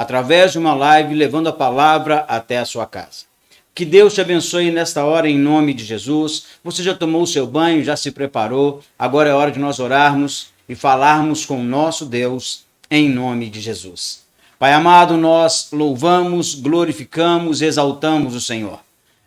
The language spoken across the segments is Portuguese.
através de uma live, levando a palavra até a sua casa. Que Deus te abençoe nesta hora, em nome de Jesus. Você já tomou o seu banho, já se preparou. Agora é hora de nós orarmos e falarmos com o nosso Deus, em nome de Jesus. Pai amado, nós louvamos, glorificamos, exaltamos o Senhor.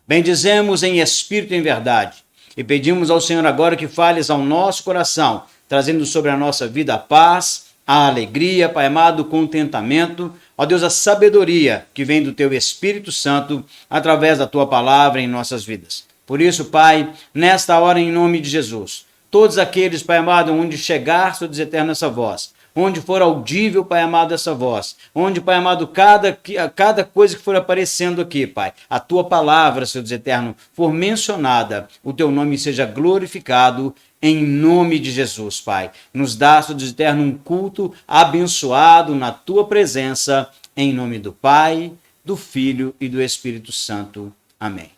Bendizemos em espírito e em verdade. E pedimos ao Senhor agora que fales ao nosso coração, trazendo sobre a nossa vida a paz, a alegria, Pai amado, o contentamento, ó Deus, a sabedoria que vem do Teu Espírito Santo através da Tua palavra em nossas vidas. Por isso, Pai, nesta hora, em nome de Jesus, todos aqueles, Pai amado, onde chegar, Senhor Deus eterno, essa voz, onde for audível, Pai amado, essa voz, onde, Pai amado, cada coisa que for aparecendo aqui, Pai, a Tua palavra, Senhor Deus eterno, for mencionada, o Teu nome seja glorificado em nome de Jesus, Pai. Nos dá, Senhor Deus eterno, um culto abençoado na Tua presença, em nome do Pai, do Filho e do Espírito Santo. Amém.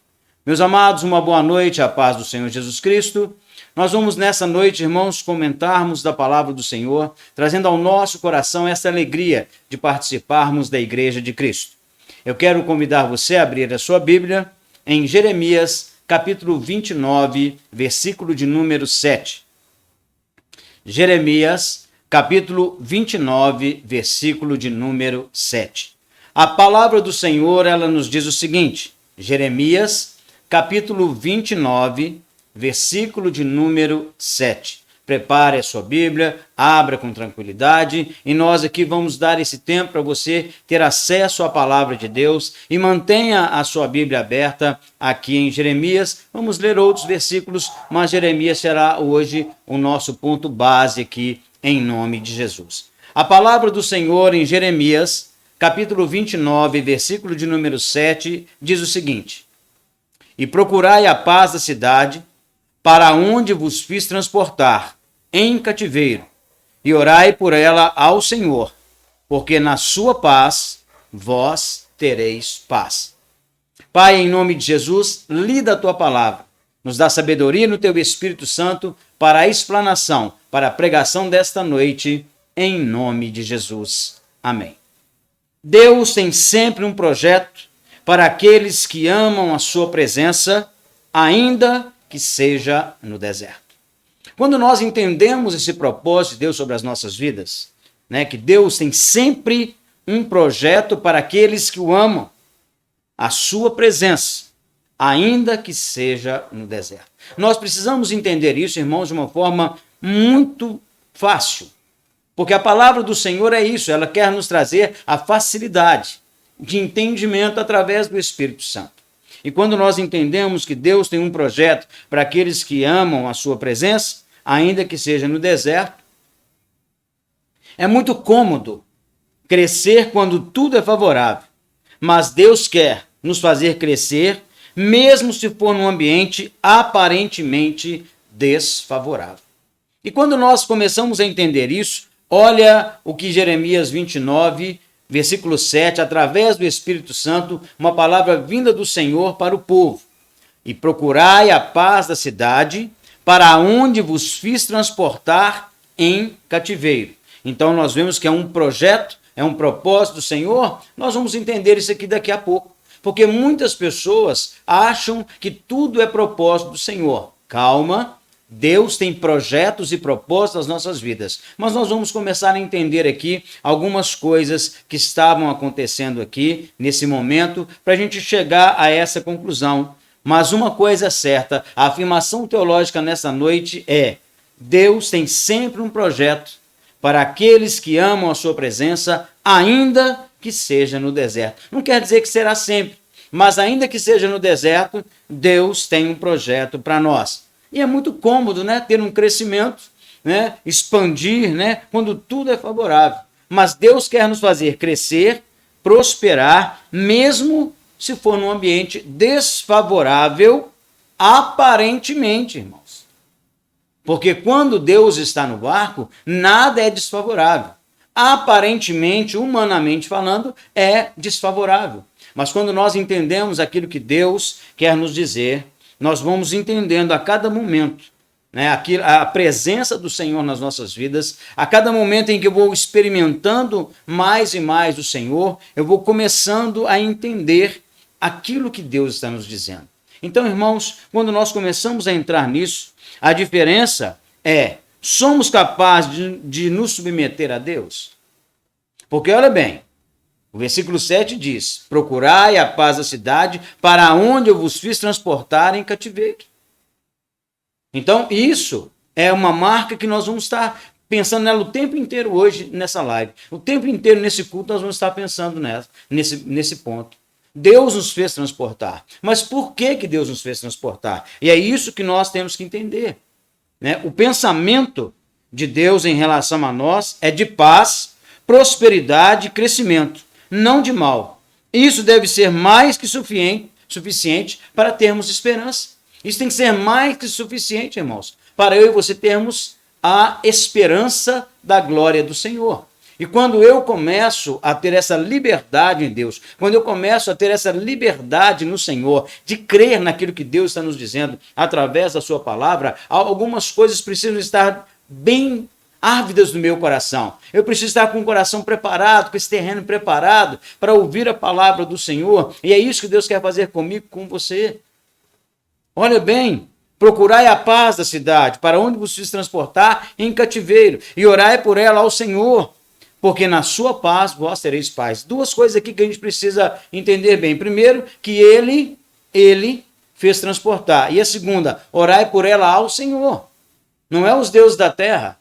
Meus amados, uma boa noite, a paz do Senhor Jesus Cristo. Nós vamos nessa noite, irmãos, comentarmos da palavra do Senhor, trazendo ao nosso coração essa alegria de participarmos da Igreja de Cristo. Eu quero convidar você a abrir a sua Bíblia em Jeremias, capítulo 29, versículo de número 7. Jeremias, capítulo 29, versículo de número 7. A palavra do Senhor, ela nos diz o seguinte, Jeremias, capítulo 29, versículo de número 7. Prepare a sua Bíblia, abra com tranquilidade e nós aqui vamos dar esse tempo para você ter acesso à palavra de Deus e mantenha a sua Bíblia aberta aqui em Jeremias. Vamos ler outros versículos, mas Jeremias será hoje o nosso ponto base aqui em nome de Jesus. A palavra do Senhor em Jeremias, capítulo 29, versículo de número 7, diz o seguinte: E procurai a paz da cidade, para onde vos fiz transportar em cativeiro, e orai por ela ao Senhor, porque na sua paz vós tereis paz. Pai, em nome de Jesus, lida a tua palavra, nos dá sabedoria no teu Espírito Santo para a explanação, para a pregação desta noite, em nome de Jesus. Amém. Deus tem sempre um projeto para aqueles que amam a sua presença, ainda que seja no deserto. Quando nós entendemos esse propósito de Deus sobre as nossas vidas, né, que Deus tem sempre um projeto para aqueles que o amam, a sua presença, ainda que seja no deserto. Nós precisamos entender isso, irmãos, de uma forma muito fácil, porque a palavra do Senhor é isso, ela quer nos trazer a facilidade de entendimento através do Espírito Santo. E quando nós entendemos que Deus tem um projeto para aqueles que amam a sua presença, ainda que seja no deserto, é muito cômodo crescer quando tudo é favorável, mas Deus quer nos fazer crescer, mesmo se for num ambiente aparentemente desfavorável. E quando nós começamos a entender isso, olha o que Jeremias 29, versículo 7, através do Espírito Santo, uma palavra vinda do Senhor para o povo. E procurai a paz da cidade, para onde vos fiz transportar em cativeiro. Então nós vemos que é um projeto, é um propósito do Senhor. Nós vamos entender isso aqui daqui a pouco. Porque muitas pessoas acham que tudo é propósito do Senhor. Calma. Deus tem projetos e propósitos nas nossas vidas, mas nós vamos começar a entender aqui algumas coisas que estavam acontecendo aqui nesse momento para a gente chegar a essa conclusão. Mas uma coisa é certa, a afirmação teológica nessa noite é: Deus tem sempre um projeto para aqueles que amam a sua presença, ainda que seja no deserto. Não quer dizer que será sempre, mas ainda que seja no deserto, Deus tem um projeto para nós. E é muito cômodo, né, ter um crescimento, né, expandir, né, quando tudo é favorável. Mas Deus quer nos fazer crescer, prosperar, mesmo se for num ambiente desfavorável, aparentemente, irmãos. Porque quando Deus está no barco, nada é desfavorável. Aparentemente, humanamente falando, é desfavorável. Mas quando nós entendemos aquilo que Deus quer nos dizer, nós vamos entendendo a cada momento, né, a presença do Senhor nas nossas vidas, a cada momento em que eu vou experimentando mais e mais o Senhor, eu vou começando a entender aquilo que Deus está nos dizendo. Então, irmãos, quando nós começamos a entrar nisso, a diferença é, somos capazes de nos submeter a Deus? Porque, olha bem, o versículo 7 diz, procurai a paz da cidade, para onde eu vos fiz transportar em cativeiro. Então, isso é uma marca que nós vamos estar pensando nela o tempo inteiro hoje nessa live. O tempo inteiro nesse culto nós vamos estar pensando nesse ponto. Deus nos fez transportar. Mas por que Deus nos fez transportar? E é isso que nós temos que entender, né? O pensamento de Deus em relação a nós é de paz, prosperidade e crescimento, não de mal. Isso deve ser mais que suficiente para termos esperança. Isso tem que ser mais que suficiente, irmãos, para eu e você termos a esperança da glória do Senhor. E quando eu começo a ter essa liberdade em Deus, quando eu começo a ter essa liberdade no Senhor, de crer naquilo que Deus está nos dizendo através da sua palavra, algumas coisas precisam estar bem ávidas no meu coração. Eu preciso estar com o coração preparado, com esse terreno preparado para ouvir a palavra do Senhor. E é isso que Deus quer fazer comigo, com você. Olha bem, procurai a paz da cidade, para onde vos fiz transportar em cativeiro, e orai por ela ao Senhor, porque na sua paz vós tereis paz. Duas coisas aqui que a gente precisa entender bem. Primeiro, que ele fez transportar. E a segunda, orai por ela ao Senhor. Não é os deuses da terra,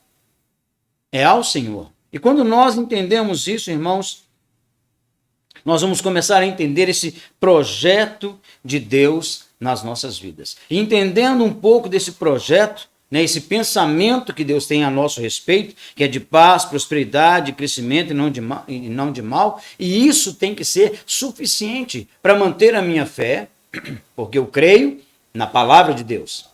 é ao Senhor. E quando nós entendemos isso, irmãos, nós vamos começar a entender esse projeto de Deus nas nossas vidas. E entendendo um pouco desse projeto, né, esse pensamento que Deus tem a nosso respeito, que é de paz, prosperidade, crescimento e não de mal, e isso tem que ser suficiente para manter a minha fé, porque eu creio na palavra de Deus.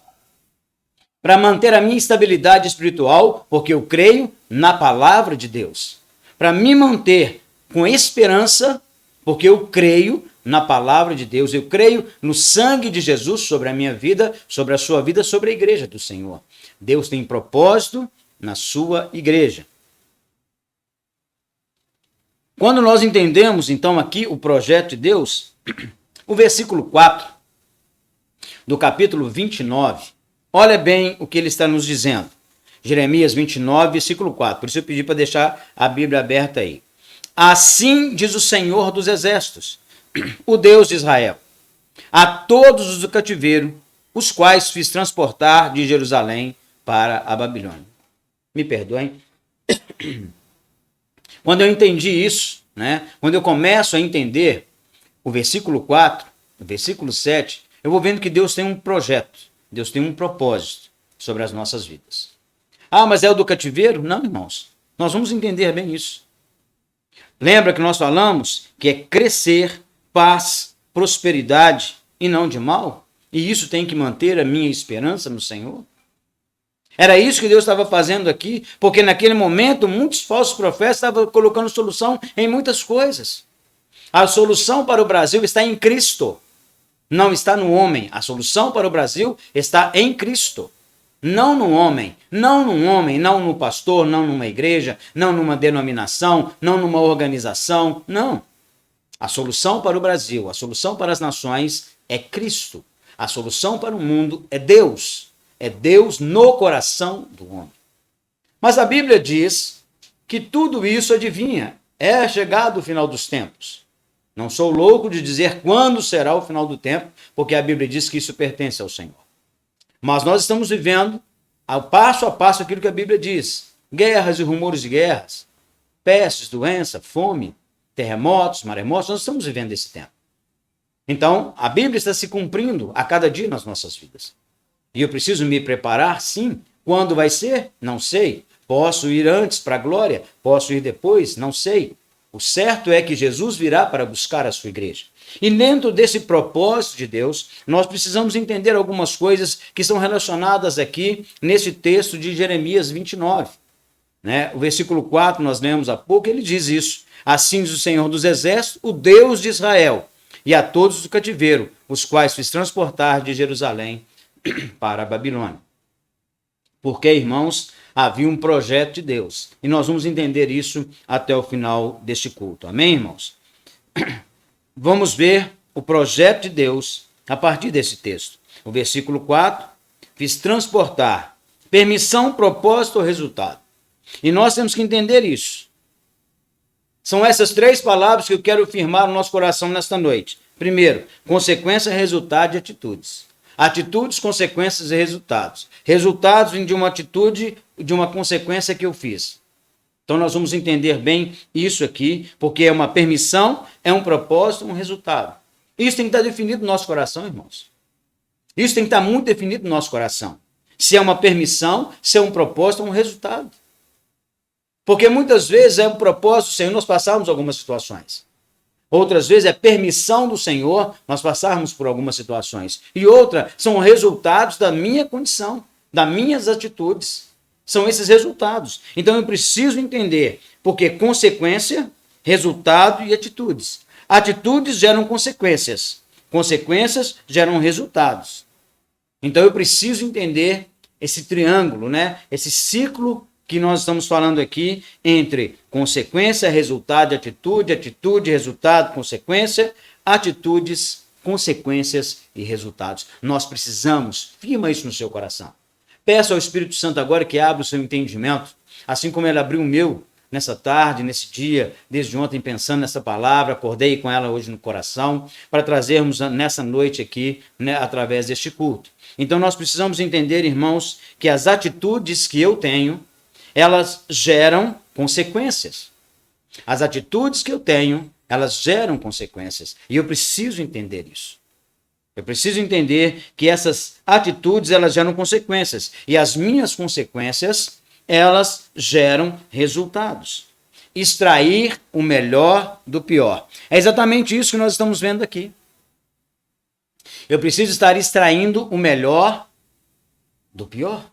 Para manter a minha estabilidade espiritual, porque eu creio na palavra de Deus. Para me manter com esperança, porque eu creio na palavra de Deus, eu creio no sangue de Jesus sobre a minha vida, sobre a sua vida, sobre a igreja do Senhor. Deus tem propósito na sua igreja. Quando nós entendemos, então, aqui o projeto de Deus, o versículo 4 do capítulo 29, olha bem o que ele está nos dizendo. Jeremias 29, versículo 4. Por isso eu pedi para deixar a Bíblia aberta aí. Assim diz o Senhor dos Exércitos, o Deus de Israel, a todos os do cativeiro, os quais fiz transportar de Jerusalém para a Babilônia. Me perdoem. Quando eu entendi isso, né, quando eu começo a entender o versículo 4, o versículo 7, eu vou vendo que Deus tem um projeto, Deus tem um propósito sobre as nossas vidas. Ah, mas é o do cativeiro? Não, irmãos. Nós vamos entender bem isso. Lembra que nós falamos que é crescer, paz, prosperidade e não de mal? E isso tem que manter a minha esperança no Senhor? Era isso que Deus estava fazendo aqui, porque naquele momento muitos falsos profetas estavam colocando solução em muitas coisas. A solução para o Brasil está em Cristo, não está no homem. A solução para o Brasil está em Cristo. Não no homem, não no pastor, não numa igreja, não numa denominação, não numa organização, não. A solução para o Brasil, a solução para as nações é Cristo. A solução para o mundo é Deus no coração do homem. Mas a Bíblia diz que tudo isso adivinha, é chegado o final dos tempos. Não sou louco de dizer quando será o final do tempo, porque a Bíblia diz que isso pertence ao Senhor. Mas nós estamos vivendo, ao passo a passo, aquilo que a Bíblia diz. Guerras e rumores de guerras, pestes, doença, fome, terremotos, maremotos, nós estamos vivendo esse tempo. Então, a Bíblia está se cumprindo a cada dia nas nossas vidas. E eu preciso me preparar, sim. Quando vai ser? Não sei. Posso ir antes para a glória? Posso ir depois? Não sei. O certo é que Jesus virá para buscar a sua igreja. E dentro desse propósito de Deus, nós precisamos entender algumas coisas que são relacionadas aqui nesse texto de Jeremias 29. Né? O versículo 4, nós lemos há pouco, ele diz isso. Assim diz o Senhor dos Exércitos, o Deus de Israel, e a todos do cativeiro, os quais fiz transportar de Jerusalém para a Babilônia. Porque, irmãos, havia um projeto de Deus. E nós vamos entender isso até o final deste culto. Amém, irmãos? Vamos ver o projeto de Deus a partir desse texto. O versículo 4, fiz transportar permissão, propósito ou resultado. E nós temos que entender isso. São essas três palavras que eu quero firmar no nosso coração nesta noite. Primeiro, consequência, resultado e atitudes. Atitudes, consequências e resultados. Resultados de uma atitude, de uma consequência que eu fiz. Então nós vamos entender bem isso aqui, porque é uma permissão, é um propósito, um resultado. Isso tem que estar definido no nosso coração, irmãos. Isso tem que estar muito definido no nosso coração. Se é uma permissão, se é um propósito, um resultado. Porque muitas vezes é um propósito do Senhor nós passarmos algumas situações. Outras vezes é permissão do Senhor nós passarmos por algumas situações. E outra são resultados da minha condição, das minhas atitudes. São esses resultados. Então eu preciso entender, porque consequência, resultado e atitudes. Atitudes geram consequências. Consequências geram resultados. Então eu preciso entender esse triângulo, né? Esse ciclo que nós estamos falando aqui entre consequência, resultado, atitude, atitude, resultado, consequência, atitudes, consequências e resultados. Nós precisamos, firma isso no seu coração. Peço ao Espírito Santo agora que abra o seu entendimento, assim como ele abriu o meu nessa tarde, nesse dia, desde ontem pensando nessa palavra, acordei com ela hoje no coração, para trazermos nessa noite aqui, né, através deste culto. Então nós precisamos entender, irmãos, que as atitudes que eu tenho, elas geram consequências. As atitudes que eu tenho, elas geram consequências. E eu preciso entender isso. Eu preciso entender que essas atitudes, elas geram consequências. E as minhas consequências, elas geram resultados. Extrair o melhor do pior. É exatamente isso que nós estamos vendo aqui. Eu preciso estar extraindo o melhor do pior.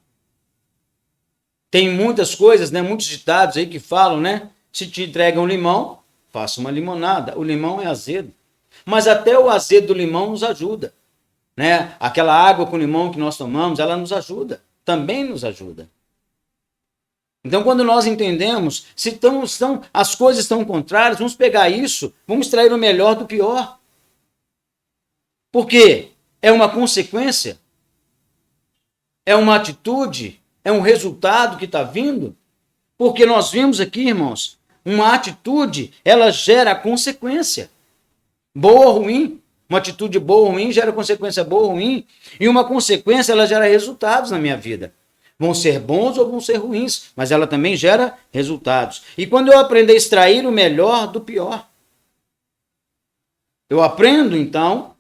Tem muitas coisas, né, muitos ditados aí que falam, né? Se te entregam limão, faça uma limonada. O limão é azedo. Mas até o azedo do limão nos ajuda. Né? Aquela água com limão que nós tomamos, ela nos ajuda. Também nos ajuda. Então, quando nós entendemos, se as coisas estão contrárias, vamos pegar isso, vamos extrair o melhor do pior. Por quê? É uma consequência? É uma atitude? É um resultado que está vindo? Porque nós vimos aqui, irmãos, uma atitude, ela gera consequência. Boa ou ruim. Uma atitude boa ou ruim gera consequência boa ou ruim. E uma consequência, ela gera resultados na minha vida. Vão ser bons ou vão ser ruins, mas ela também gera resultados. E quando eu aprender a extrair o melhor do pior, eu aprendo, então,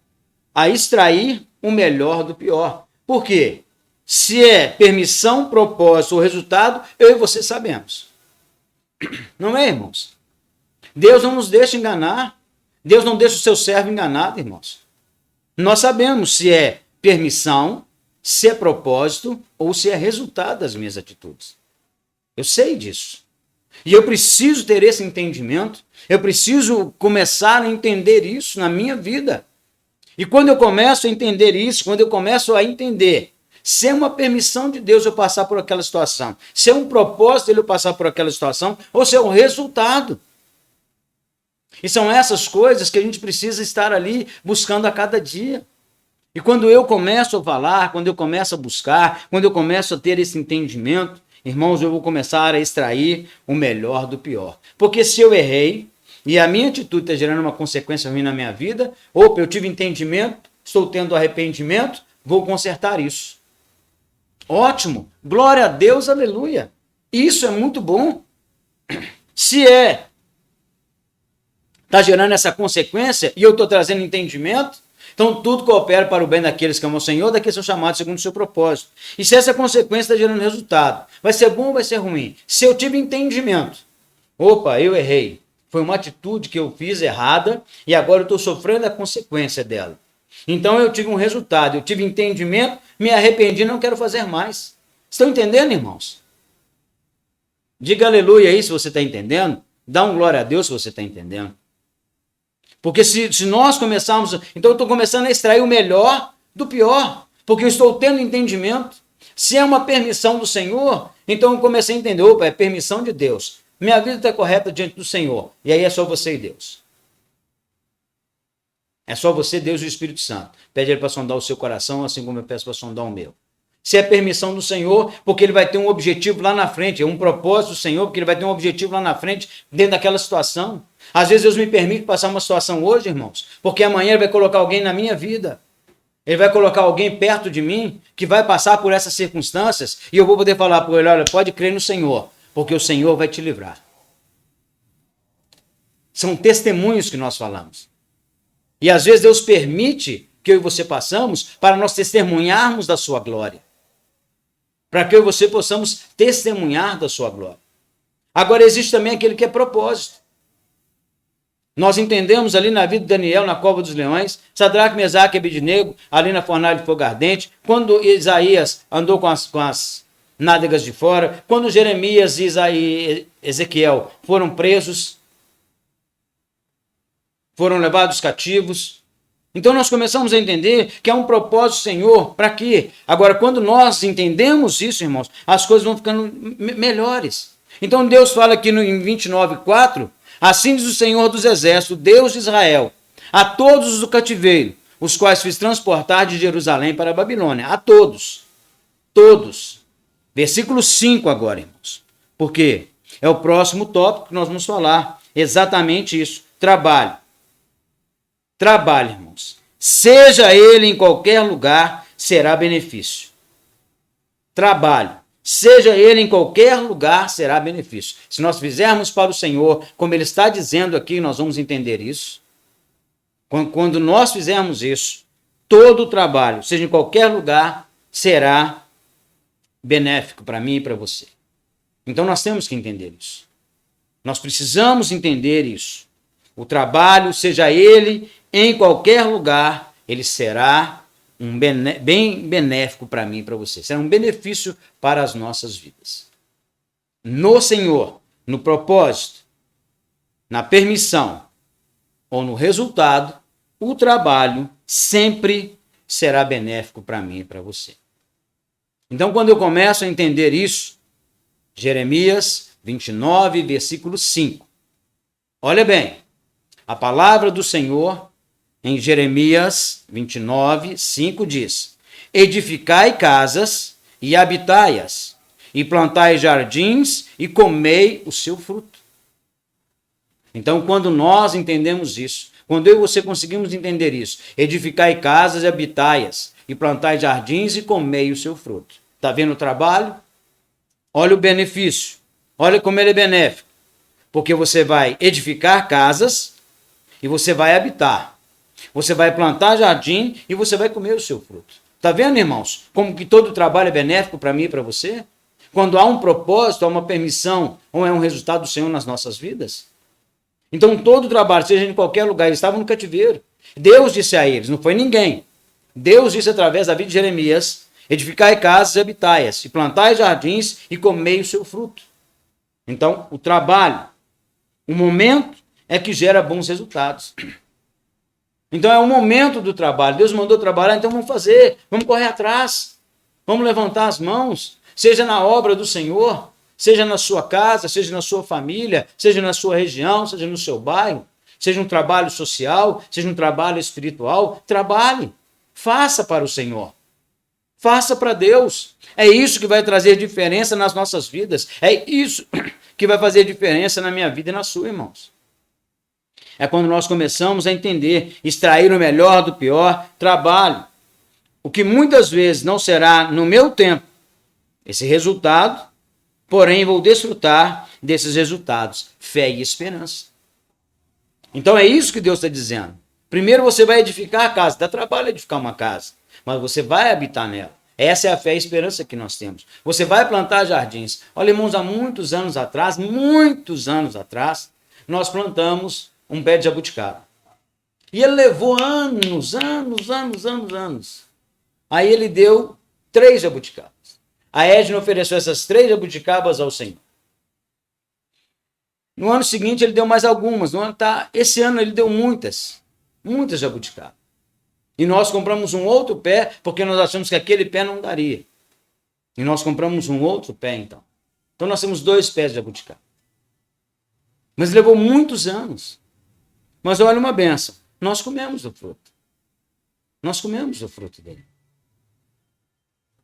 a extrair o melhor do pior. Por quê? Se é permissão, propósito ou resultado, eu e você sabemos. Não é, irmãos? Deus não nos deixa enganar. Deus não deixa o seu servo enganado, irmãos. Nós sabemos se é permissão, se é propósito ou se é resultado das minhas atitudes. Eu sei disso. E eu preciso ter esse entendimento. Eu preciso começar a entender isso na minha vida. E quando eu começo a entender isso, quando eu começo a entender se é uma permissão de Deus eu passar por aquela situação, se é um propósito dele eu passar por aquela situação, ou se é um resultado. E são essas coisas que a gente precisa estar ali buscando a cada dia. E quando eu começo a falar, quando eu começo a buscar, quando eu começo a ter esse entendimento, irmãos, eu vou começar a extrair o melhor do pior. Porque se eu errei e a minha atitude está gerando uma consequência ruim na minha vida, opa, eu tive entendimento, estou tendo arrependimento, vou consertar isso. Ótimo, glória a Deus, aleluia. Isso é muito bom. Se está gerando essa consequência e eu estou trazendo entendimento, então tudo coopera para o bem daqueles que amam o Senhor, daqueles que são chamados segundo o seu propósito. E se essa consequência está gerando resultado, vai ser bom ou vai ser ruim? Se eu tive entendimento, opa, eu errei, foi uma atitude que eu fiz errada e agora eu estou sofrendo a consequência dela. Então eu tive um resultado, eu tive entendimento, me arrependi, não quero fazer mais. Estão entendendo, irmãos? Diga aleluia aí se você está entendendo. Dá um glória a Deus se você está entendendo. Porque se nós começarmos... Então eu estou começando a extrair o melhor do pior. Porque eu estou tendo entendimento. Se é uma permissão do Senhor, então eu comecei a entender, opa, é permissão de Deus. Minha vida está correta diante do Senhor. E aí é só você e Deus. É só você, Deus e o Espírito Santo. Pede ele para sondar o seu coração, assim como eu peço para sondar o meu. Se é permissão do Senhor, porque ele vai ter um objetivo lá na frente, é um propósito do Senhor, porque ele vai ter um objetivo lá na frente, dentro daquela situação. Às vezes Deus me permite passar uma situação hoje, irmãos, porque amanhã ele vai colocar alguém na minha vida. Ele vai colocar alguém perto de mim que vai passar por essas circunstâncias e eu vou poder falar para ele, olha, pode crer no Senhor, porque o Senhor vai te livrar. São testemunhos que nós falamos. E às vezes Deus permite que eu e você passamos para nós testemunharmos da sua glória. Para que eu e você possamos testemunhar da sua glória. Agora existe também aquele que é propósito. Nós entendemos ali na vida de Daniel, na cova dos leões, Sadraque, Mesaque e Abednego, ali na fornalha de fogo ardente, quando Isaías andou com as nádegas de fora, quando Jeremias e Ezequiel foram presos, foram levados cativos. Então nós começamos a entender que há um propósito, Senhor, para quê? Agora, quando nós entendemos isso, irmãos, as coisas vão ficando melhores. Então Deus fala aqui em 29:4, assim diz o Senhor dos Exércitos, Deus de Israel, a todos os do cativeiro, os quais fiz transportar de Jerusalém para a Babilônia. A todos. Todos. Versículo 5 agora, irmãos. Por quê? É o próximo tópico que nós vamos falar. Exatamente isso. Trabalho. Trabalho, irmãos. Seja ele em qualquer lugar, será benefício. Trabalho. Seja ele em qualquer lugar, será benefício. Se nós fizermos para o Senhor, como ele está dizendo aqui, nós vamos entender isso. Quando nós fizermos isso, todo o trabalho, seja em qualquer lugar, será benéfico para mim e para você. Então nós temos que entender isso. Nós precisamos entender isso. O trabalho, seja ele em qualquer lugar, ele será bem benéfico para mim e para você. Será um benefício para as nossas vidas. No Senhor, no propósito, na permissão ou no resultado, o trabalho sempre será benéfico para mim e para você. Então, quando eu começo a entender isso, Jeremias 29, versículo 5. Olha bem, a palavra do Senhor em Jeremias 29, 5 diz: edificai casas e habitai-as, e plantai jardins e comei o seu fruto. Então, quando nós entendemos isso, quando eu e você conseguimos entender isso, edificai casas e habitai-as, e plantai jardins e comei o seu fruto. Está vendo o trabalho? Olha o benefício. Olha como ele é benéfico. Porque você vai edificar casas e você vai habitar. Você vai plantar jardim e você vai comer o seu fruto. Está vendo, irmãos? Como que todo trabalho é benéfico para mim e para você? Quando há um propósito, há uma permissão, ou é um resultado do Senhor nas nossas vidas? Então, todo trabalho, seja em qualquer lugar, eles estavam no cativeiro. Deus disse a eles, não foi ninguém. Deus disse através da vida de Jeremias: edificai casas e habitai-as, e plantai jardins e comei o seu fruto. Então, o trabalho, o momento é que gera bons resultados. Então, é o momento do trabalho. Deus mandou trabalhar, então vamos fazer, vamos correr atrás, vamos levantar as mãos, seja na obra do Senhor, seja na sua casa, seja na sua família, seja na sua região, seja no seu bairro, seja um trabalho social, seja um trabalho espiritual, trabalhe, faça para o Senhor. Faça para Deus. É isso que vai trazer diferença nas nossas vidas. É isso que vai fazer diferença na minha vida e na sua, irmãos. É quando nós começamos a entender, extrair o melhor do pior, trabalho. O que muitas vezes não será no meu tempo esse resultado, porém vou desfrutar desses resultados. Fé e esperança. Então é isso que Deus está dizendo. Primeiro você vai edificar a casa. Dá trabalho edificar uma casa, mas você vai habitar nela. Essa é a fé e a esperança que nós temos. Você vai plantar jardins. Olha, irmãos, há muitos anos atrás, nós plantamos um pé de jabuticaba. E ele levou anos. Aí ele deu 3 jabuticabas. A Edna ofereceu essas 3 jabuticabas ao Senhor. No ano seguinte ele deu mais algumas. Esse ano ele deu muitas jabuticabas. E nós compramos um outro pé, porque nós achamos que aquele pé não daria. E nós compramos um outro pé, então. Então nós temos 2 pés de jabuticaba. Mas levou muitos anos. Mas olha uma benção. Nós comemos o fruto. Nós comemos o fruto dele.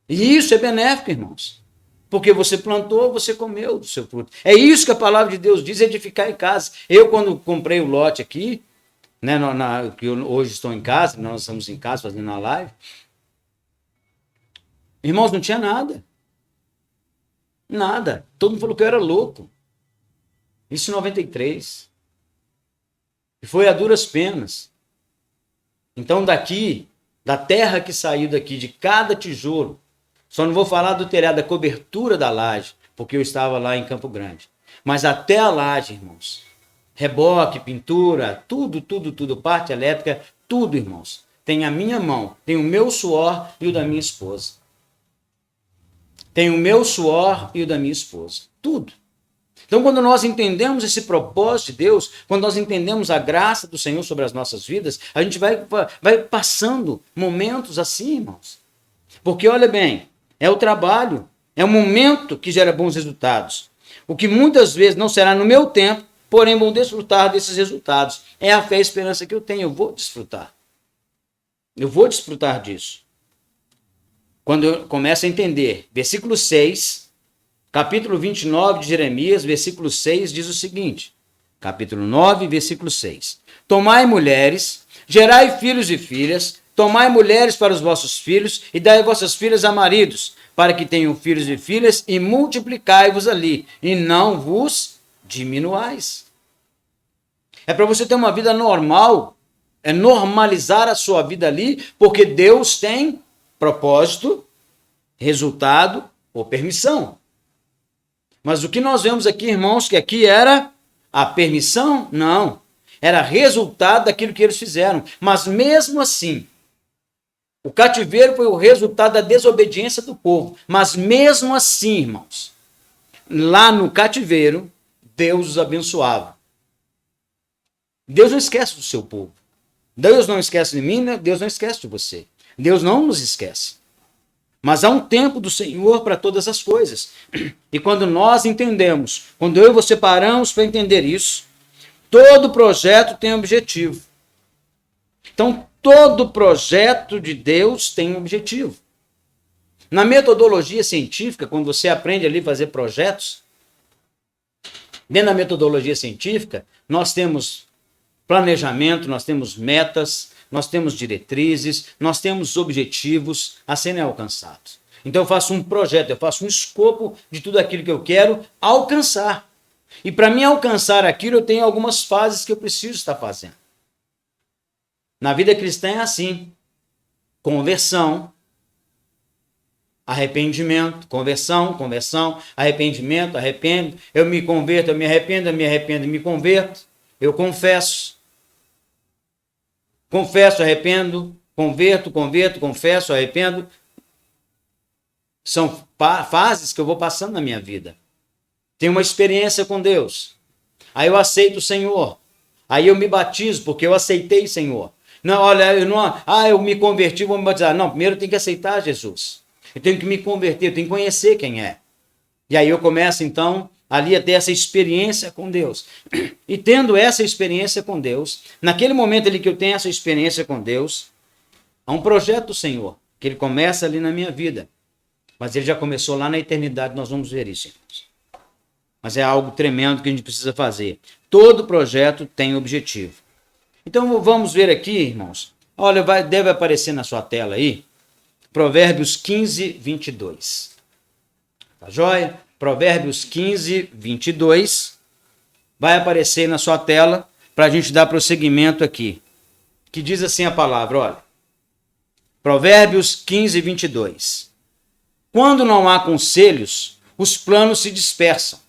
E isso é benéfico, irmãos. Porque você plantou, você comeu do seu fruto. É isso que a palavra de Deus diz, edificar em casa. Eu, quando comprei o lote aqui, né, que hoje estou em casa, nós estamos em casa fazendo a live, irmãos, não tinha nada. Nada. Todo mundo falou que eu era louco. Isso em 93. E foi a duras penas. Então daqui, da terra que saiu daqui, de cada tijolo, só não vou falar do telhado, da cobertura da laje, porque eu estava lá em Campo Grande. Mas até a laje, irmãos. Reboque, pintura, tudo, parte elétrica, tudo, irmãos. Tem a minha mão, tem o meu suor e o da minha esposa. Tem o meu suor e o da minha esposa. Tudo. Então, quando nós entendemos esse propósito de Deus, quando nós entendemos a graça do Senhor sobre as nossas vidas, a gente vai passando momentos assim, irmãos. Porque, olha bem, é o trabalho, é o momento que gera bons resultados. O que muitas vezes não será no meu tempo, porém vou desfrutar desses resultados. É a fé e a esperança que eu tenho, eu vou desfrutar. Eu vou desfrutar disso. Quando eu começo a entender, versículo 6, capítulo 29 de Jeremias, versículo 6, diz o seguinte, capítulo 9, versículo 6. Tomai mulheres, gerai filhos e filhas, tomai mulheres para os vossos filhos e dai vossas filhas a maridos, para que tenham filhos e filhas e multiplicai-vos ali, e não vos diminuais. É para você ter uma vida normal, é normalizar a sua vida ali, porque Deus tem propósito, resultado ou permissão. Mas o que nós vemos aqui, irmãos, que aqui era a permissão? Não. Era resultado daquilo que eles fizeram. Mas mesmo assim, o cativeiro foi o resultado da desobediência do povo. Mas mesmo assim, irmãos, lá no cativeiro, Deus os abençoava. Deus não esquece do seu povo. Deus não esquece de mim, Deus não esquece de você. Deus não nos esquece. Mas há um tempo do Senhor para todas as coisas. E quando nós entendemos, quando eu e você paramos para entender isso, todo projeto tem objetivo. Então, todo projeto de Deus tem um objetivo. Na metodologia científica, quando você aprende ali a fazer projetos, dentro da metodologia científica, nós temos planejamento, nós temos metas, nós temos diretrizes, nós temos objetivos a serem alcançados. Então eu faço um projeto, eu faço um escopo de tudo aquilo que eu quero alcançar. E para mim alcançar aquilo, eu tenho algumas fases que eu preciso estar fazendo. Na vida cristã é assim. Conversão, arrependimento, conversão, arrependimento, arrependo. Eu me converto, eu me arrependo, me converto. Eu confesso. Confesso, arrependo, converto, confesso, arrependo. São fases que eu vou passando na minha vida. Tenho uma experiência com Deus. Aí eu aceito o Senhor. Aí eu me batizo, porque eu aceitei o Senhor. Não, olha, eu me converti, vou me batizar. Não, primeiro eu tenho que aceitar Jesus. Eu tenho que me converter, eu tenho que conhecer quem é. E aí eu começo, então, ali a ter essa experiência com Deus. E tendo essa experiência com Deus, naquele momento ali que eu tenho essa experiência com Deus, há um projeto do Senhor, que ele começa ali na minha vida. Mas ele já começou lá na eternidade, nós vamos ver isso, irmãos. Mas é algo tremendo que a gente precisa fazer. Todo projeto tem objetivo. Então vamos ver aqui, irmãos. Olha, deve aparecer na sua tela aí, Provérbios 15, 22. Tá joia? Provérbios 15, 22. Vai aparecer na sua tela para a gente dar prosseguimento aqui. Que diz assim a palavra, olha. Provérbios 15, 22. Quando não há conselhos, os planos se dispersam,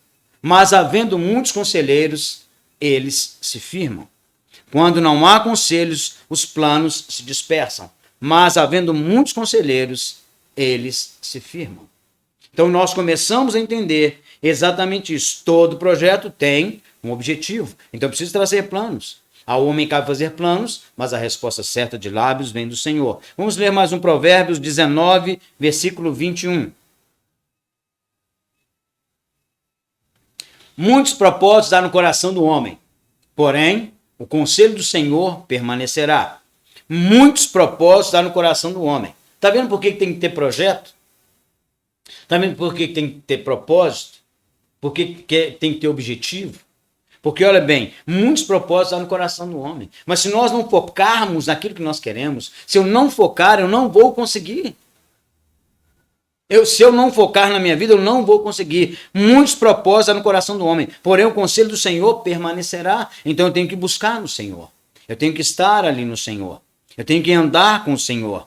mas havendo muitos conselheiros, eles se firmam. Quando não há conselhos, os planos se dispersam, mas havendo muitos conselheiros, eles se firmam. Então nós começamos a entender exatamente isso. Todo projeto tem um objetivo. Então precisa trazer planos. Ao homem cabe fazer planos, mas a resposta certa de lábios vem do Senhor. Vamos ler mais um Provérbios 19, versículo 21. Muitos propósitos há no coração do homem, porém, o conselho do Senhor permanecerá. Muitos propósitos há no coração do homem. Está vendo por que tem que ter projeto? Está vendo por que tem que ter propósito? Por que tem que ter objetivo? Porque, olha bem, muitos propósitos há no coração do homem. Mas se nós não focarmos naquilo que nós queremos, se eu não focar, eu não vou conseguir. Se eu não focar na minha vida, eu não vou conseguir. Muitos propósitos há no coração do homem. Porém, o conselho do Senhor permanecerá. Então, eu tenho que buscar no Senhor. Eu tenho que estar ali no Senhor. Eu tenho que andar com o Senhor.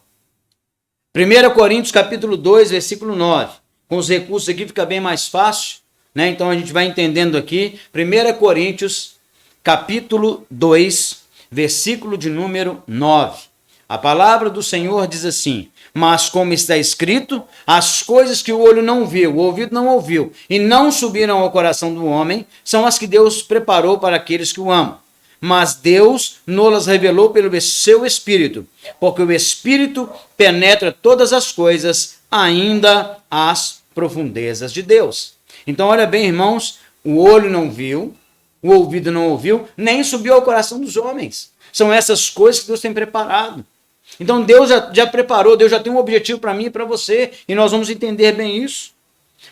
1 Coríntios capítulo 2, versículo 9. Com os recursos aqui fica bem mais fácil, né? Então a gente vai entendendo aqui. 1 Coríntios capítulo 2, versículo de número 9. A palavra do Senhor diz assim: mas como está escrito, as coisas que o olho não viu, o ouvido não ouviu, e não subiram ao coração do homem, são as que Deus preparou para aqueles que o amam. Mas Deus nos revelou pelo seu Espírito, porque o Espírito penetra todas as coisas, ainda as profundezas de Deus. Então, olha bem, irmãos, o olho não viu, o ouvido não ouviu, nem subiu ao coração dos homens. São essas coisas que Deus tem preparado. Então, Deus já preparou, Deus já tem um objetivo para mim e para você, e nós vamos entender bem isso.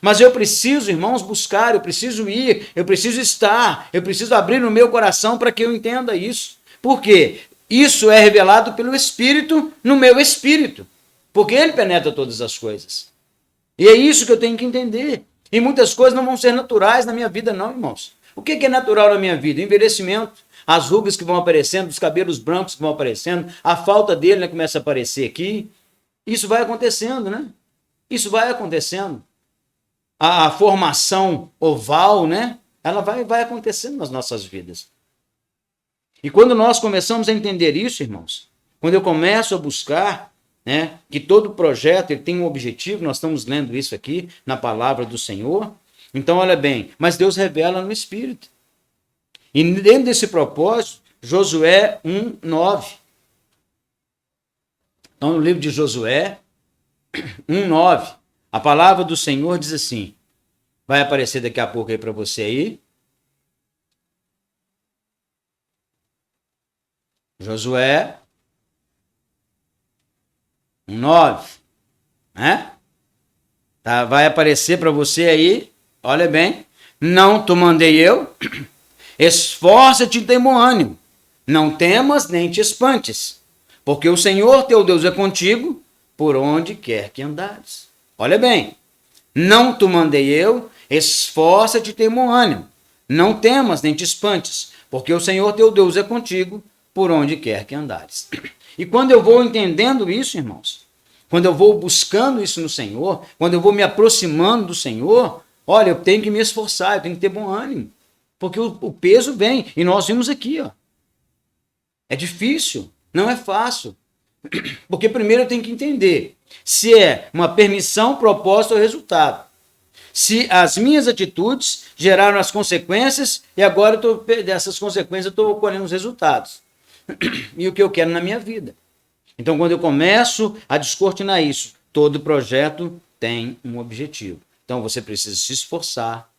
Mas eu preciso, irmãos, buscar, eu preciso ir, eu preciso estar, eu preciso abrir o meu coração para que eu entenda isso. Por quê? Isso é revelado pelo Espírito no meu espírito, porque Ele penetra todas as coisas. E é isso que eu tenho que entender. E muitas coisas não vão ser naturais na minha vida, não, irmãos. O que é natural na minha vida? O envelhecimento, as rugas que vão aparecendo, os cabelos brancos que vão aparecendo, a falta dele, né, começa a aparecer aqui. Isso vai acontecendo, né? Isso vai acontecendo. A formação oval, né? Ela vai acontecendo nas nossas vidas. E quando nós começamos a entender isso, irmãos, quando eu começo a buscar, né, que todo projeto ele tem um objetivo, nós estamos lendo isso aqui na palavra do Senhor. Então, olha bem, mas Deus revela no Espírito. E dentro desse propósito, Josué 1:9. Então, no livro de Josué 1:9. A palavra do Senhor diz assim, vai aparecer daqui a pouco aí para você aí. Josué 1:9, né? Tá, vai aparecer para você aí, olha bem. Não te mandei eu, esforça-te e tem bom ânimo. Não temas nem te espantes, porque o Senhor teu Deus é contigo por onde quer que andares. Olha bem, não te mandei eu, esforça-te e tem bom ânimo. Não temas nem te espantes, porque o Senhor teu Deus é contigo por onde quer que andares. E quando eu vou entendendo isso, irmãos, quando eu vou buscando isso no Senhor, quando eu vou me aproximando do Senhor, olha, eu tenho que me esforçar, eu tenho que ter bom ânimo, porque o peso vem, e nós vimos aqui, ó. É difícil, não é fácil, porque primeiro eu tenho que entender se é uma permissão, propósito ou resultado. Se as minhas atitudes geraram as consequências e agora dessas consequências eu estou colhendo os resultados. E o que eu quero na minha vida. Então, quando eu começo a descortinar isso, todo projeto tem um objetivo. Então, você precisa se esforçar,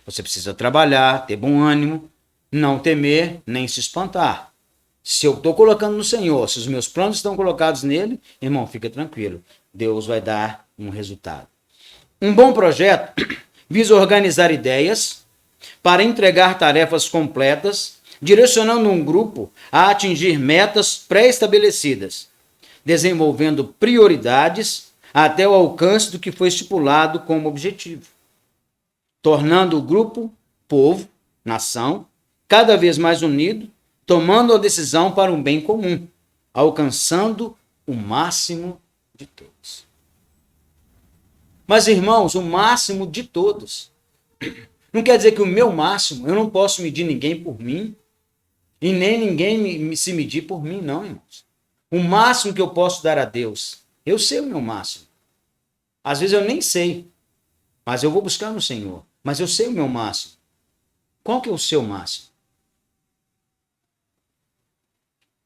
você precisa trabalhar, ter bom ânimo, não temer nem se espantar. Se eu estou colocando no Senhor, se os meus planos estão colocados nele, irmão, fica tranquilo. Deus vai dar um resultado. Um bom projeto visa organizar ideias para entregar tarefas completas, direcionando um grupo a atingir metas pré-estabelecidas, desenvolvendo prioridades até o alcance do que foi estipulado como objetivo, tornando o grupo, povo, nação, cada vez mais unido, tomando a decisão para um bem comum, alcançando o máximo de todos. Mas, irmãos, o máximo de todos não quer dizer que o meu máximo, eu não posso medir ninguém por mim, e nem ninguém se medir por mim, não, irmãos. O máximo que eu posso dar a Deus, eu sei o meu máximo. Às vezes eu nem sei, mas eu vou buscar no Senhor. Mas eu sei o meu máximo. Qual que é o seu máximo?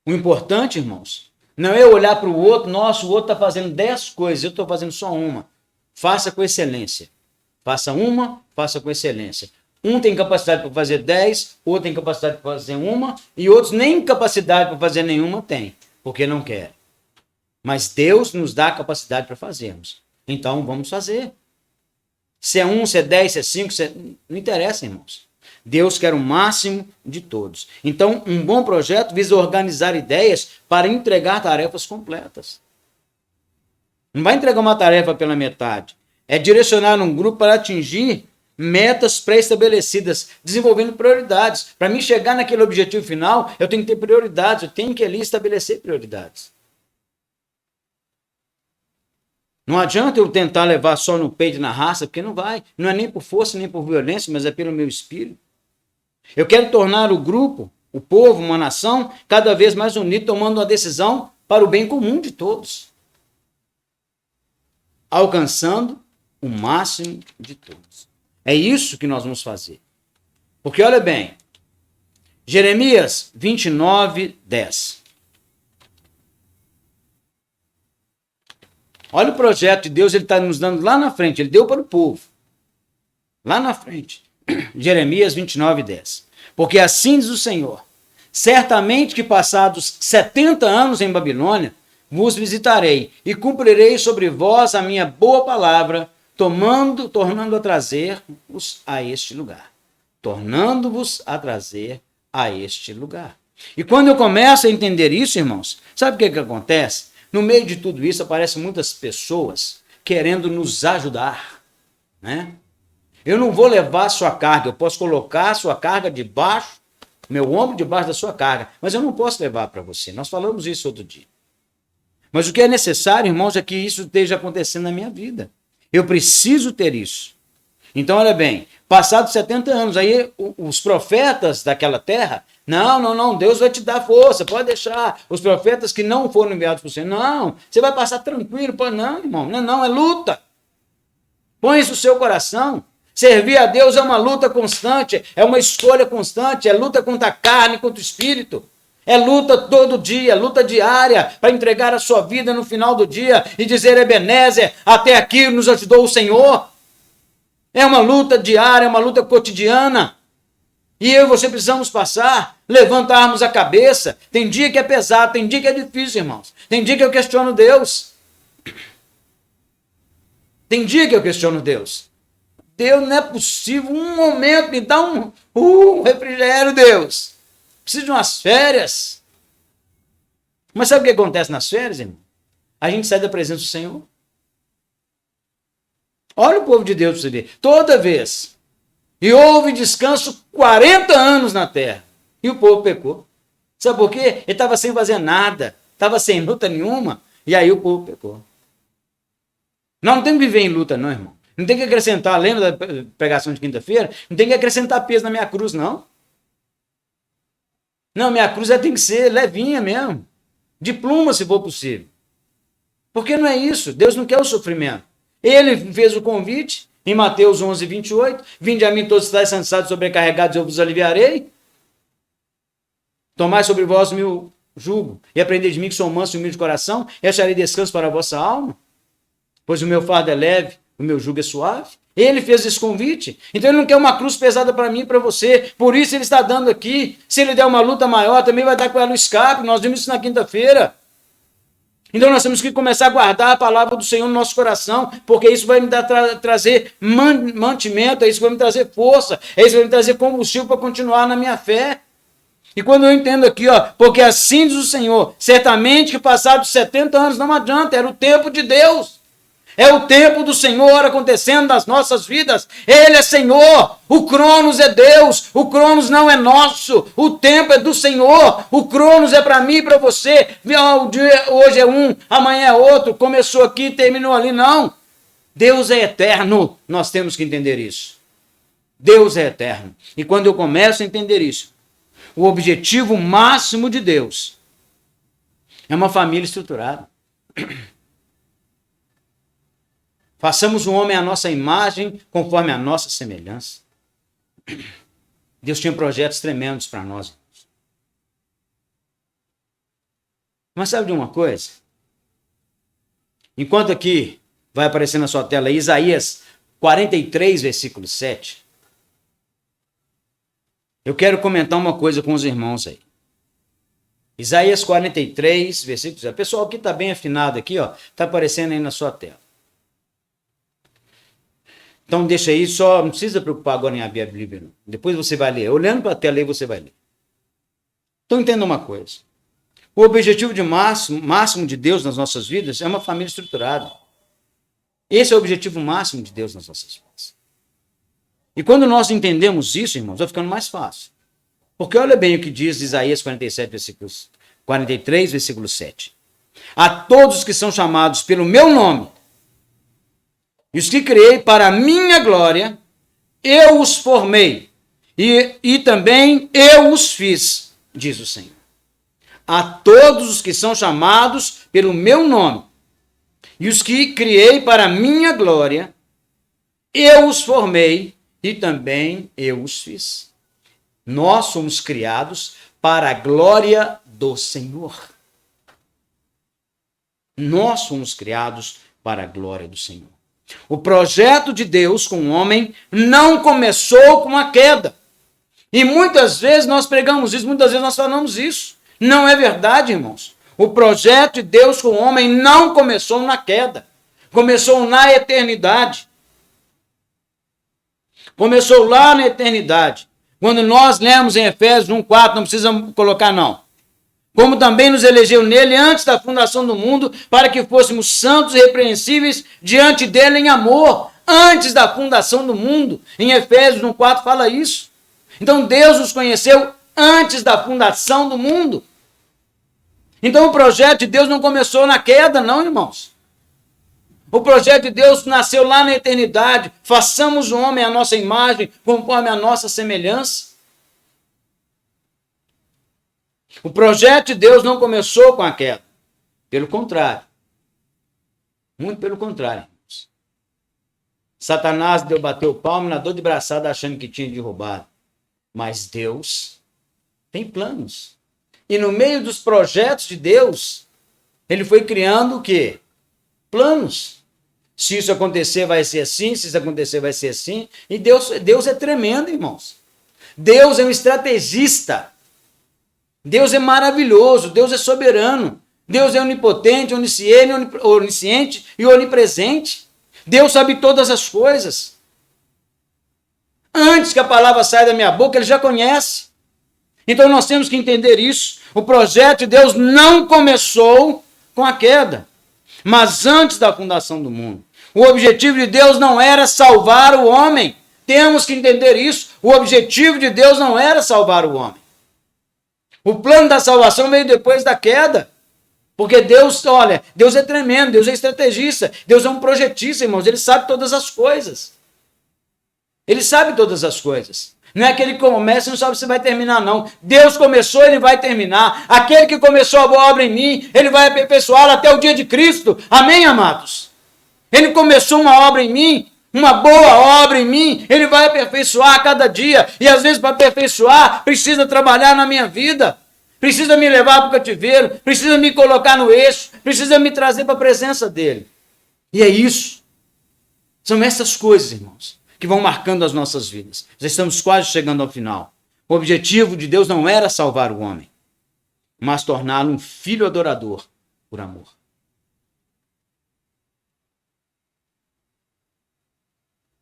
O importante, irmãos, não é eu olhar para o outro, nossa, o outro está fazendo 10 coisas, eu estou fazendo só uma. Faça com excelência. Faça uma, faça com excelência. Um tem capacidade para fazer 10, outro tem capacidade para fazer uma, e outros nem capacidade para fazer nenhuma tem, porque não quer. Mas Deus nos dá a capacidade para fazermos. Então vamos fazer. Se é 1, se é 10, se é 5, não interessa, irmãos. Deus quer o máximo de todos. Então, um bom projeto visa organizar ideias para entregar tarefas completas. Não vai entregar uma tarefa pela metade. É direcionar um grupo para atingir metas pré-estabelecidas, desenvolvendo prioridades. Para mim chegar naquele objetivo final, eu tenho que ter prioridades, eu tenho que ali estabelecer prioridades. Não adianta eu tentar levar só no peito e na raça, porque não vai. Não é nem por força, nem por violência, mas é pelo meu espírito. Eu quero tornar o grupo, o povo, uma nação, cada vez mais unido, tomando uma decisão para o bem comum de todos. Alcançando o máximo de todos. É isso que nós vamos fazer. Porque olha bem, Jeremias 29, 10. Olha o projeto de Deus, ele está nos dando lá na frente, ele deu para o povo. Lá na frente. Jeremias 29, 10. Porque assim diz o Senhor, certamente que passados 70 anos em Babilônia, vos visitarei e cumprirei sobre vós a minha boa palavra, tornando a trazer-vos a este lugar. Tornando-vos a trazer a este lugar. E quando eu começo a entender isso, irmãos, sabe o que acontece? No meio de tudo isso, aparecem muitas pessoas querendo nos ajudar, né? Eu não vou levar a sua carga, eu posso colocar a sua carga debaixo, meu ombro debaixo da sua carga, mas eu não posso levar para você. Nós falamos isso outro dia. Mas o que é necessário, irmãos, é que isso esteja acontecendo na minha vida. Eu preciso ter isso. Então, olha bem, passados 70 anos, aí os profetas daquela terra, não, Deus vai te dar força, pode deixar. Os profetas que não foram enviados por você, não, você vai passar tranquilo. Não, irmão, não, é luta. Põe isso no seu coração. Servir a Deus é uma luta constante, é uma escolha constante, é luta contra a carne, contra o espírito. É luta todo dia, é luta diária, para entregar a sua vida no final do dia e dizer, Ebenezer, até aqui nos ajudou o Senhor. É uma luta diária, é uma luta cotidiana. E eu e você precisamos passar, levantarmos a cabeça. Tem dia que é pesado, tem dia que é difícil, irmãos. Tem dia que eu questiono Deus. Tem dia que eu questiono Deus. Deus, não é possível, um momento, me dá um refrigério, Deus. Preciso de umas férias. Mas sabe o que acontece nas férias, irmão? A gente sai da presença do Senhor. Olha o povo de Deus para você ver. Toda vez. E houve descanso 40 anos na terra. E o povo pecou. Sabe por quê? Ele estava sem fazer nada. Estava sem luta nenhuma. E aí o povo pecou. Nós não temos que viver em luta, não, irmão. Não tem que acrescentar, lembra da pregação de quinta-feira? Não tem que acrescentar peso na minha cruz, não. Não, minha cruz tem que ser levinha mesmo. De pluma, se for possível. Porque não é isso. Deus não quer o sofrimento. Ele fez o convite, em Mateus 11, 28. Vinde a mim todos estáis cansados, sobrecarregados, eu vos aliviarei. Tomai sobre vós o meu jugo, e aprendei de mim que sou manso e humilde de coração, e acharei descanso para a vossa alma. Pois o meu fardo é leve, o meu jugo é suave. Ele fez esse convite. Então ele não quer uma cruz pesada para mim e para você. Por isso ele está dando aqui. Se ele der uma luta maior, também vai dar com ela no escape. Nós vimos isso na quinta-feira. Então nós temos que começar a guardar a palavra do Senhor no nosso coração, porque isso vai me trazer mantimento, é isso que vai me trazer força, é isso que vai me trazer combustível para continuar na minha fé. E quando eu entendo aqui, porque assim diz o Senhor, certamente que passados 70 anos não adianta, era o tempo de Deus. É o tempo do Senhor acontecendo nas nossas vidas. Ele é Senhor. O Cronos é Deus. O Cronos não é nosso. O tempo é do Senhor. O Cronos é para mim e para você. O dia hoje é um, amanhã é outro. Começou aqui, terminou ali. Não. Deus é eterno. Nós temos que entender isso. Deus é eterno. E quando eu começo a entender isso, o objetivo máximo de Deus é uma família estruturada. Façamos o homem à nossa imagem, conforme a nossa semelhança. Deus tinha projetos tremendos para nós. Mas sabe de uma coisa? Enquanto aqui vai aparecer na sua tela Isaías 43, versículo 7, eu quero comentar uma coisa com os irmãos aí. Isaías 43, versículo 7. Pessoal, que está bem afinado aqui, ó, está aparecendo aí na sua tela. Então deixa aí, só não precisa preocupar agora em abrir a Bíblia, não. Depois você vai ler. Olhando para a tela aí, você vai ler. Então entenda uma coisa. O objetivo máximo de Deus nas nossas vidas é uma família estruturada. Esse é o objetivo máximo de Deus nas nossas vidas. E quando nós entendemos isso, irmãos, vai ficando mais fácil. Porque olha bem o que diz Isaías 43, versículo 7. A todos que são chamados pelo meu nome, e os que criei para a minha glória, eu os formei, e também eu os fiz, diz o Senhor. A todos os que são chamados pelo meu nome, e os que criei para a minha glória, eu os formei, e também eu os fiz. Nós somos criados para a glória do Senhor. Nós somos criados para a glória do Senhor. O projeto de Deus com o homem não começou com a queda. E muitas vezes nós pregamos isso, muitas vezes nós falamos isso. Não é verdade, irmãos. O projeto de Deus com o homem não começou na queda. Começou na eternidade. Começou lá na eternidade. Quando nós lemos em Efésios 1:4, não precisa colocar não. Como também nos elegeu nele antes da fundação do mundo, para que fôssemos santos e irrepreensíveis diante dele em amor, antes da fundação do mundo. Em Efésios 1:4 fala isso. Então Deus nos conheceu antes da fundação do mundo. Então o projeto de Deus não começou na queda, não, irmãos. O projeto de Deus nasceu lá na eternidade. Façamos o homem à nossa imagem, conforme a nossa semelhança. O projeto de Deus não começou com a queda. Pelo contrário. Muito pelo contrário. Satanás bateu o palmo na dor de braçada achando que tinha derrubado. Mas Deus tem planos. E no meio dos projetos de Deus, ele foi criando o quê? Planos. Se isso acontecer, vai ser assim. Se isso acontecer, vai ser assim. E Deus é tremendo, irmãos. Deus é um estrategista. Deus é maravilhoso. Deus é soberano. Deus é onipotente, onisciente e onipresente. Deus sabe todas as coisas. Antes que a palavra saia da minha boca, ele já conhece. Então nós temos que entender isso. O projeto de Deus não começou com a queda, mas antes da fundação do mundo. O objetivo de Deus não era salvar o homem. Temos que entender isso. O objetivo de Deus não era salvar o homem. O plano da salvação veio depois da queda. Porque Deus, olha, Deus é tremendo, Deus é estrategista, Deus é um projetista, irmãos. Ele sabe todas as coisas. Ele sabe todas as coisas. Não é aquele que começa e não sabe se vai terminar, não. Deus começou, ele vai terminar. Aquele que começou a boa obra em mim, ele vai aperfeiçoá-la até o dia de Cristo. Amém, amados? Ele começou uma obra em mim, uma boa obra em mim, ele vai aperfeiçoar a cada dia. E às vezes para aperfeiçoar, precisa trabalhar na minha vida. Precisa me levar para o cativeiro, precisa me colocar no eixo, precisa me trazer para a presença dele. E é isso. São essas coisas, irmãos, que vão marcando as nossas vidas. Já estamos quase chegando ao final. O objetivo de Deus não era salvar o homem, mas torná-lo um filho adorador por amor.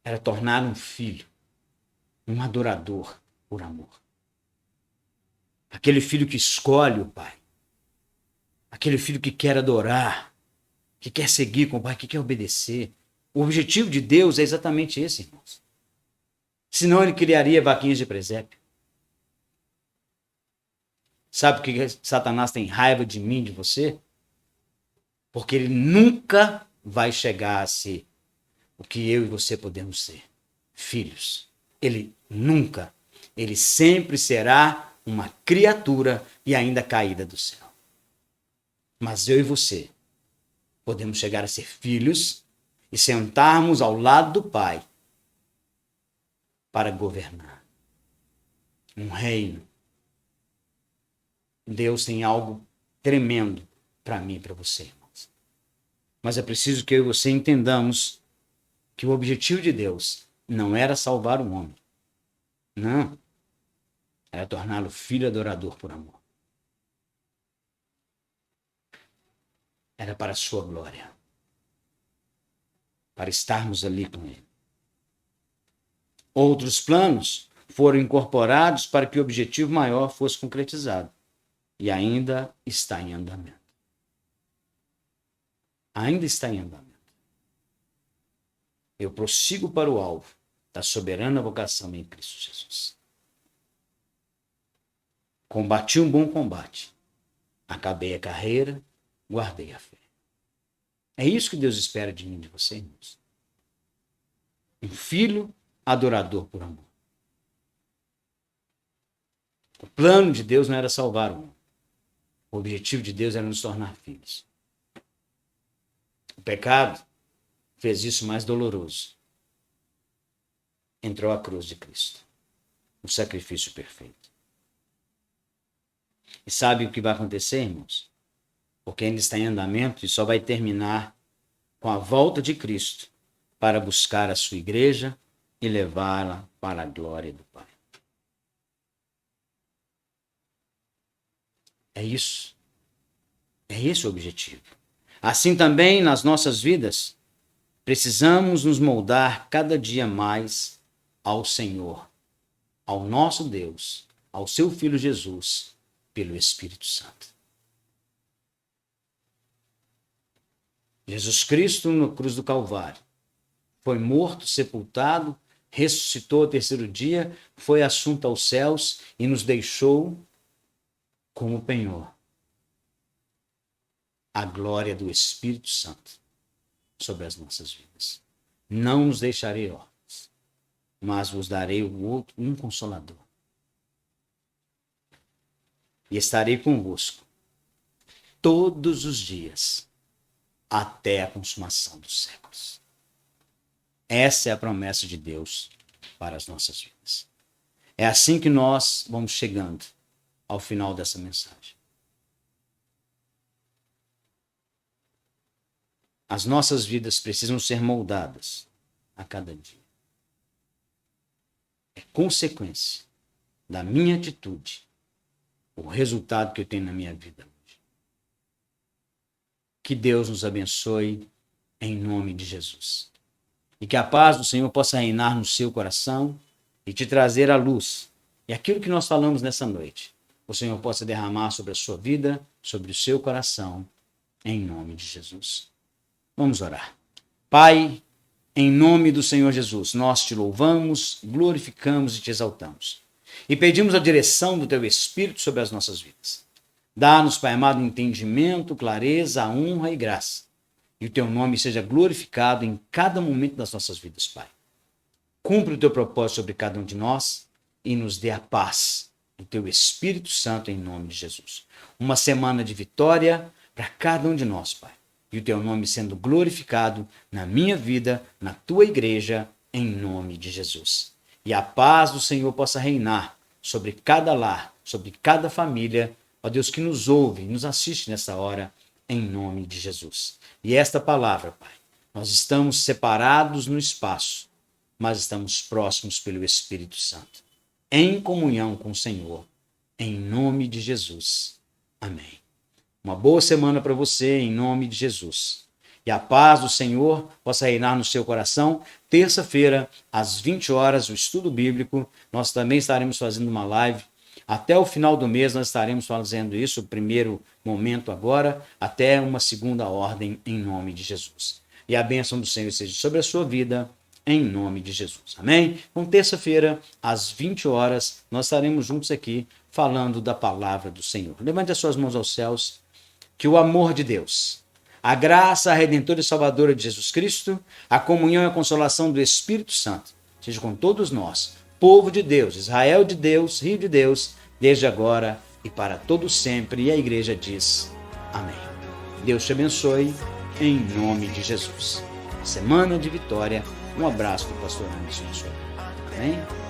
Era tornar um filho, um adorador por amor. Aquele filho que escolhe o Pai. Aquele filho que quer adorar, que quer seguir com o Pai, que quer obedecer. O objetivo de Deus é exatamente esse, irmãos. Senão ele criaria vaquinhas de presépio. Sabe por que Satanás tem raiva de mim, de você? Porque ele nunca vai chegar a ser o que eu e você podemos ser. Filhos. Ele nunca, ele sempre será uma criatura e ainda caída do céu. Mas eu e você podemos chegar a ser filhos e sentarmos ao lado do Pai para governar um reino. Deus tem algo tremendo para mim e para você, irmãos. Mas é preciso que eu e você entendamos que o objetivo de Deus não era salvar o homem. Não. Era torná-lo filho adorador por amor. Era para a sua glória. Para estarmos ali com ele. Outros planos foram incorporados para que o objetivo maior fosse concretizado. E ainda está em andamento. Ainda está em andamento. Eu prossigo para o alvo da soberana vocação em Cristo Jesus. Combati um bom combate. Acabei a carreira, guardei a fé. É isso que Deus espera de mim e de você, irmãos. Um filho adorador por amor. O plano de Deus não era salvar o homem. O objetivo de Deus era nos tornar filhos. O pecado fez isso mais doloroso. Entrou a cruz de Cristo. O sacrifício perfeito. E sabe o que vai acontecer, irmãos? Porque ainda está em andamento e só vai terminar com a volta de Cristo para buscar a sua igreja e levá-la para a glória do Pai. É isso. É esse o objetivo. Assim também nas nossas vidas, precisamos nos moldar cada dia mais ao Senhor, ao nosso Deus, ao seu Filho Jesus, pelo Espírito Santo. Jesus Cristo, na cruz do Calvário, foi morto, sepultado, ressuscitou ao terceiro dia, foi assunto aos céus e nos deixou como penhor a glória do Espírito Santo sobre as nossas vidas. Não nos deixarei órfãos, mas vos darei um Consolador. E estarei convosco todos os dias, até a consumação dos séculos. Essa é a promessa de Deus para as nossas vidas. É assim que nós vamos chegando ao final dessa mensagem. As nossas vidas precisam ser moldadas a cada dia. É consequência da minha atitude o resultado que eu tenho na minha vida hoje. Que Deus nos abençoe em nome de Jesus. E que a paz do Senhor possa reinar no seu coração e te trazer a luz. E aquilo que nós falamos nessa noite, o Senhor possa derramar sobre a sua vida, sobre o seu coração, em nome de Jesus. Vamos orar. Pai, em nome do Senhor Jesus, nós te louvamos, glorificamos e te exaltamos. E pedimos a direção do teu Espírito sobre as nossas vidas. Dá-nos, Pai amado, entendimento, clareza, honra e graça. E o teu nome seja glorificado em cada momento das nossas vidas, Pai. Cumpre o teu propósito sobre cada um de nós e nos dê a paz do teu Espírito Santo em nome de Jesus. Uma semana de vitória para cada um de nós, Pai. E o teu nome sendo glorificado na minha vida, na tua igreja, em nome de Jesus. E a paz do Senhor possa reinar sobre cada lar, sobre cada família, ó Deus, que nos ouve e nos assiste nessa hora, em nome de Jesus. E esta palavra, Pai, nós estamos separados no espaço, mas estamos próximos pelo Espírito Santo, em comunhão com o Senhor, em nome de Jesus. Amém. Uma boa semana para você, em nome de Jesus. E a paz do Senhor possa reinar no seu coração. Terça-feira, às 20 horas, o estudo bíblico. Nós também estaremos fazendo uma live. Até o final do mês nós estaremos fazendo isso, o primeiro momento agora, até uma segunda ordem, em nome de Jesus. E a bênção do Senhor seja sobre a sua vida, em nome de Jesus. Amém? Então, terça-feira, às 20 horas, nós estaremos juntos aqui, falando da palavra do Senhor. Levante as suas mãos aos céus, que o amor de Deus, a graça redentora e salvadora de Jesus Cristo, a comunhão e a consolação do Espírito Santo, seja com todos nós, povo de Deus, Israel de Deus, Rio de Deus, desde agora e para todo sempre. E a igreja diz amém. Deus te abençoe, em nome de Jesus. Semana de vitória. Um abraço do pastor Anderson. Amém?